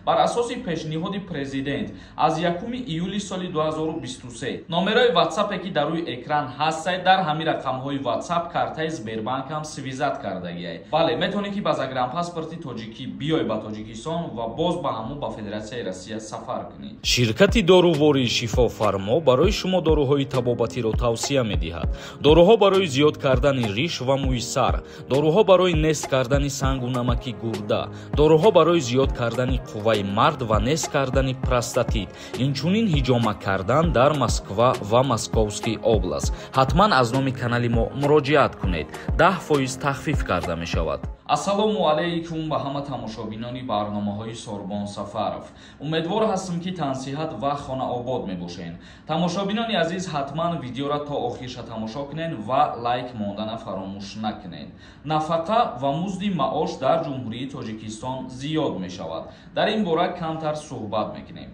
бар асоси пешниҳоди президент аз 1 июли соли 2023 номерои ватсапе ки дар рӯи экран ҳастед дар ҳамин рақамҳои ватсап картаи Сбербанкам свизат кардагиай. Бале метавонӣ ки ба загранпаспорти тоҷикӣ биёй ба Тоҷикистон ва боз ба ҳамун ба Федератсияи Россия сафар кунӣ. Ширкати дорувори Шифофармо барои шумо доруҳои табобатиро тавсия медиҳад. Доруҳо барои зиёд кардани риш ва мӯи сар, доруҳо барои нест кардани сангу намаки гурда, доруҳо барои зиёд кардани қувваи мард ва нест кардани простатит, инчунин ҳиҷома кардан дар Москва ва Московский област. ҳатман аз номи канали мо муроҷиат кунед. 10% тахфиф карда мешавад. Ассалому алайкум ба ҳама тамошобинони барномаҳои Сорбон Сафаров. Умедвор ҳастам ки тансиҳат ва хонаобод мебошед. Тамошобинони азиз, ҳатман видеоро то охирша тамошо кунед ва лайк мондана фаромӯш накунед. Нафақа ва музди маош дар Ҷумҳурии Тоҷикистон зиёд мешавад. Дар ин бора камтар суҳбат мекунем.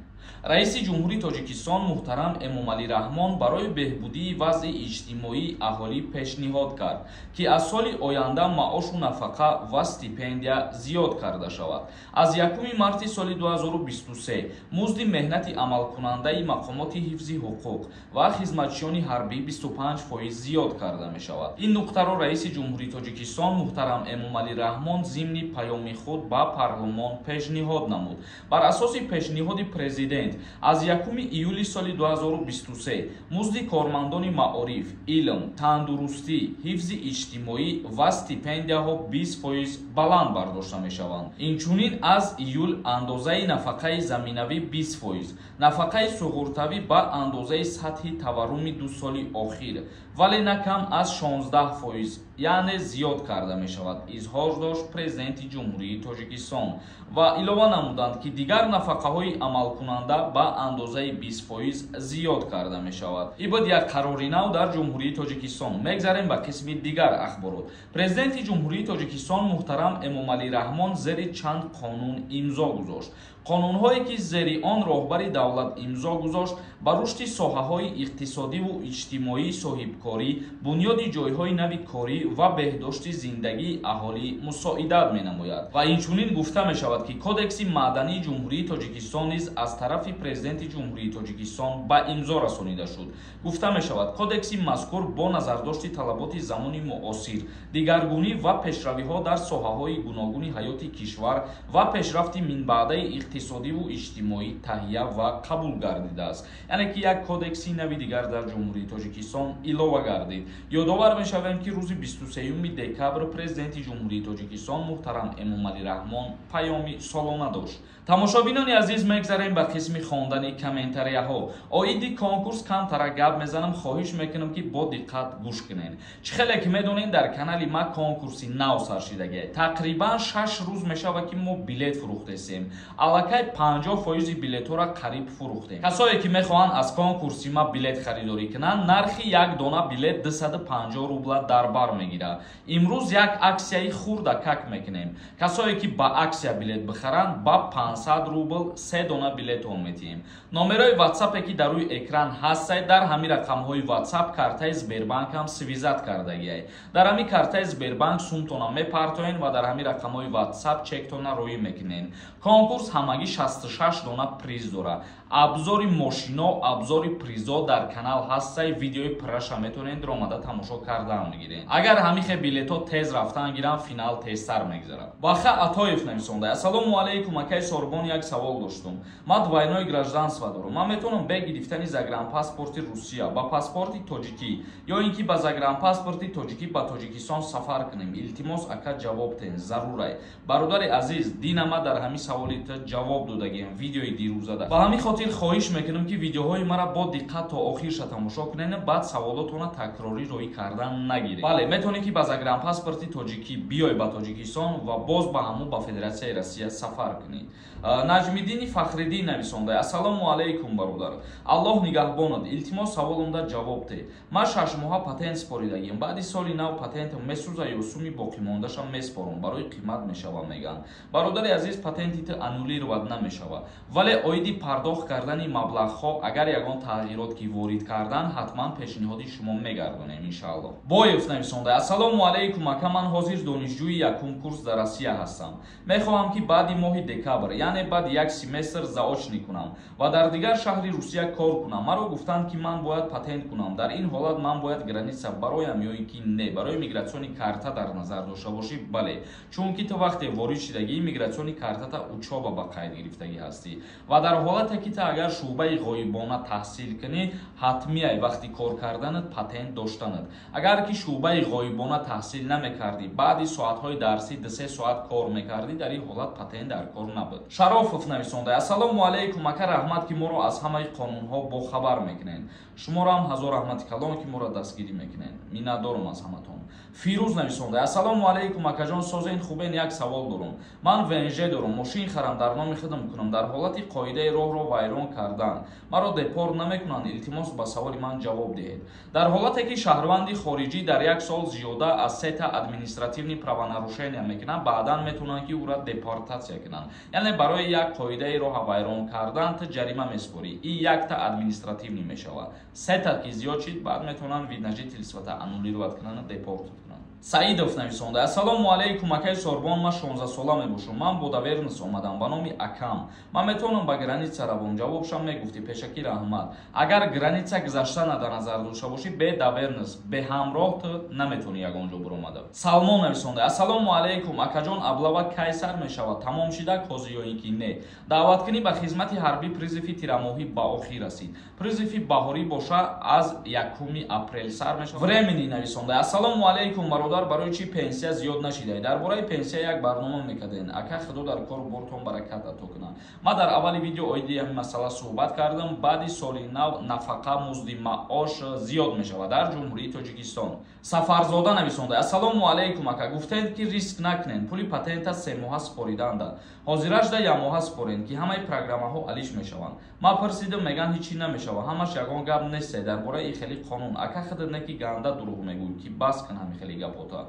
Раиси Ҷумҳурии Тоҷикистон муҳтарам Эмомалӣ Раҳмон барои беҳбудии вазъи иҷтимоии аҳолӣ пешниҳод кард, ки аз соли оянда маошу нафақа ва стипендия зиёд карда шавад. Аз 1 марти соли 2023 музди меҳнати амалкунандаи мақомоти ҳифзи ҳуқуқ ва хизматчиёни ҳарбӣ 25% зиёд карда мешавад. Ин нуқтаро Раиси Ҷумҳурии Тоҷикистон муҳтарам Эмомалӣ Раҳмон зимни паёми худ ба парлумон пешниҳод намуд. Бар асоси пешниҳоди президент аз 1 июли соли 2023 музди кормандони маориф, илм, тандурустӣ, ҳифзи иҷтимоӣ ва стипендияҳо 20% баланд бардошта мешаванд. Инчунин аз июл андозаи нафақаи заминавӣ 20%, нафақаи суғуртавӣ ба андозаи сатҳи таварруми 2 соли охир, вале на кам аз 16%, яъне зиёд карда мешавад, изҳор дошт президенти Ҷумҳурии Тоҷикистон ва илова намуданд ки дигар нафақаҳои амалкунанда ба андозаи 20% зиёд карда мешавад. Ин буд як қарори нав дар Ҷумҳурии Тоҷикистон. Мегзарем ба қисми дигар ахборот. Президенти Ҷумҳурии Тоҷикистон муҳтарам Эмомалӣ Раҳмон зери чанд қонун имзо гузошт. қонунҳое ки зери он роҳбари давлат имзо гузошт ба рушди соҳаҳои иқтисодиву иҷтимоии соҳибкорӣ, бунёди ҷойҳои нави корӣ ва беҳдошти зиндагии аҳолӣ мусоидат менамояд. Ва инчунин гуфта мешавад ки кодекси маъдании Ҷумҳурии Тоҷикистон низ аз тарафи президенти Ҷумҳурии Тоҷикистон ба имзо расонида шуд. Гуфта мешавад кодекси мазкур бо назардошти талаботи замони муосир, дигаргунӣ ва пешравиҳо дар соҳаҳои гуногуни ҳаёти кишвар ва пешрафти минбаъдаи иқтисодиву иҷтимоӣ таҳия ва қабул гардидааст. яъне ки як кодекси нави дигар дар Ҷумҳурии Тоҷикистон илова гардид. ёдовар мешавем ки рӯзи 23 декабр президенти Ҷумҳурии Тоҷикистон муҳтарам Эмомалӣ Раҳмон паёми солона дошт. тамошобинони азиз, мегзарем ба қисми хондани комментарияҳо. оиди конкурс камтара гап мезанам, хоҳиш мекунам ки бо диққат гӯш кунед. чӣ хеле ки медонед дар канали ма конкурси нав сар шидагиай. тақрибан 6 рӯз мешавад ки мо билет фурӯхтесем. аллакай 50% билетҳоро қариб фурӯхтем. касое ки мехоҳанд аз конкурси ма билет харидорӣ кунанд, нархи як дона билет 250 рубла дар бар мегирад. имрӯз як аксияи хурда как мекунем. касое ки ба аксия билет бихаранд, ба 500 рубл 3 дона билетҳо метиҳем. номерои ватсапе ки дар рӯи экран ҳастед дар ҳамин рақамҳои ватсап картаи Сбербанкам свизат кардагиай. дар ҳамин картаи Сбербанк сумтона мепартоен ва дар ҳамин рақамҳои ватсап чектона роӣ мекунен. конкурс ҳамагӣ 66 дона приз дорад. абзори мошино, абзори призо дар канал ҳастаи видеои праша метавонед ромада тамошо кардан мегиред. агар ҳамихе билетҳо тез рафтан гиранд, финал тезтар мегзарад. баха Атоев нависонда: ассалому алайкум акай Сорбон, як савол доштум. ман двойное гражданство дорам. ман метавонам бе гирифтани загранпаспорти Русия ба паспорти тоҷикӣ ё ин ки ба загранпаспорти тоҷикӣ ба Тоҷикистон сафар кунем? илтимос ака ҷавоб тен, зарурай. бародари азиз, динама дар ҳамин саволи то ҷавоб додагем видеои дирӯзада. ба ҳамин хотир хоҳиш мекунам ки видеоҳои мара бо диққат то охирша тамошо кунед, баъд саволотона такрорӣ роӣ кардан нагиред. бале, метавонед ки ба загранпаспорти тоҷикӣ биёй ба Тоҷикистон ва боз ба ҳамун ба Федератсияи Россия сафар кунед. Наҷмиддини Фахриддин нависонда: нависонда: ассалому алайкум бародар, аллоҳ нигаҳбонад, илтимос саволумда ҷавоб де. Ман 6 моҳа патент споридагим, баъди соли нав патентам месӯза ё суми боқимондашам меспорам, барои қимат мешава меган. Бародари азиз, патентите аннулировад намешава, вале оиди пардохт кардани маблағҳо агар ягон тағйирот ки ворид кардан ҳатман пешниҳоди шумо мегардонем иншааллоҳ. Боев нависонда: ассалому алайкум ака, ман ҳозир донишҷӯи якум курс дар Россия ҳастам. Мехоҳам ки баъди моҳи декабр, яъне баъди як семестр заочнӣ кунам ва дар дигар шаҳри Русия кор кунам. Маро гуфтанд ки ман бояд патент кунам. Дар ин ҳолат ман бояд граница бароям ё ин ки не? Барои мигратсиони карта дар назар дошта бошӣ? Бале, чунки ту вақте ворид шидагӣ мигратсиони картата учоба ба қайд гирифтагӣ ҳастӣ ва дар ҳолате ки ту агар шуъбаи ғоибона таҳсил кунӣ, ҳатмияй вақти кор карданат патент доштанат. Агар ки шуъбаи ғоибона таҳсил намекардӣ, баъди соатҳои дарсӣ 2-3 соат кор мекардӣ, дар ин ҳолат патент дар кор набуд. Шарофов нависонда: ассалому алайкум ака, раҳмат ки моро аз ҳамаи қонунҳо бохабар мекунед. Шуморо ҳам ҳазор раҳмати калон ки моро дастгирӣ мекунед. Миннатдорам аз ҳаматон. Фирӯз нависонда: ассалому алайкум акаҷон, созен хубен, як савол дорам. Ман ВНЖ дорам, мошин харам, дар номи худам кунам, дар ҳолати қоидаи роҳро вайрон кардан маро депорт намекунанд, илтимос ба саволи ман ҷавоб диҳед. Дар ҳолате ки шаҳрванди хориҷӣ дар як сол зиёда аз 3 административни правонарушения мекунанд, баъдан метавонанд ки ӯро депортатсия кунанд. Яъне барои як қоидаи роҳа вайрон кардан ту ҷарима меспорӣ. И якта административни мешавад. 3 ки зиёд шид, баъд метавонанд виднажительствата аннулировать кунанд, депорт кунанд. Саидов нависонда: ассалому алайкум акаи Сорбон, ман 16 сола мебошам. Ман бо давернис омадам ба номи акам. Ман метавонам ба граница равам? Ҷавобшам мегуфтӣ. Пешакӣ раҳмат. Агар граница гузаштана дар назар дошта бошӣ, бе давернис, бе ҳамроҳ ту наметавонӣ ягон ҷо биромада. Салмон нависонда: ассалому алайкум акаҷон, аблава кай сар мешавад? Тамом шида кози ё ин ки не? Даъваткунӣ ба хизмати ҳарбӣ призифи тирамоҳӣ ба охир расид. Призифи баҳорӣ боша аз 1 апрел сар мешавад. Времени нависонда: ассалому алайкум бародар, барои чӣ пенсия зиёд нашидаед? Дар бораи пенсия як барнома мекардем. Ака, худо дар кор бортон баракат ато кунад. Ман дар аввали видео оиди ҳамин масъала суҳбат кардам. Баъди соли нав нафақа музди маош зиёд мешавад дар ҷумҳурии Тоҷикистон. Сафарзода нависонда: ассалому алайкум ака, гуфтед ки риск накунед, пули патента 3 моҳа спориданда. Ҳозираш да 1 моҳа според ки ҳамаи программаҳо алиш мешаванд. Ман пурсидам, меган ҳичӣ намешава. Ҳамаш ягон гап нест дар бораи хели қонун. Ака, худо не ки ганда дурӯғ мегӯй ки бас кун ҳами хели гапота.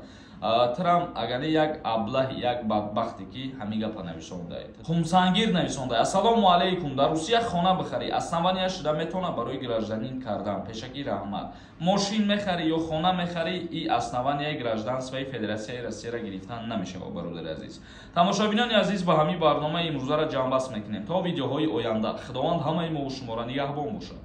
Трам агар як аблаҳи, як бадбахте ки ҳами гапа нависондаед. Хумсангир нависонда: ассалому алайкум, дар Русия хона бихарӣ, основания шуда метавона барои гражданин кардан? Пешакӣ раҳмат. Мошин мехарӣ ё хона мехарӣ, и основанияи гражданствои Федератсияи Россияро гирифтан намешава, бародари азиз. Тамошобинони азиз, ба ҳамин барномаи имрӯзаро ҷамъбаст мекунем. То видеоҳои оянда, худованд ҳамаи мо шуморо нигаҳбон бошад.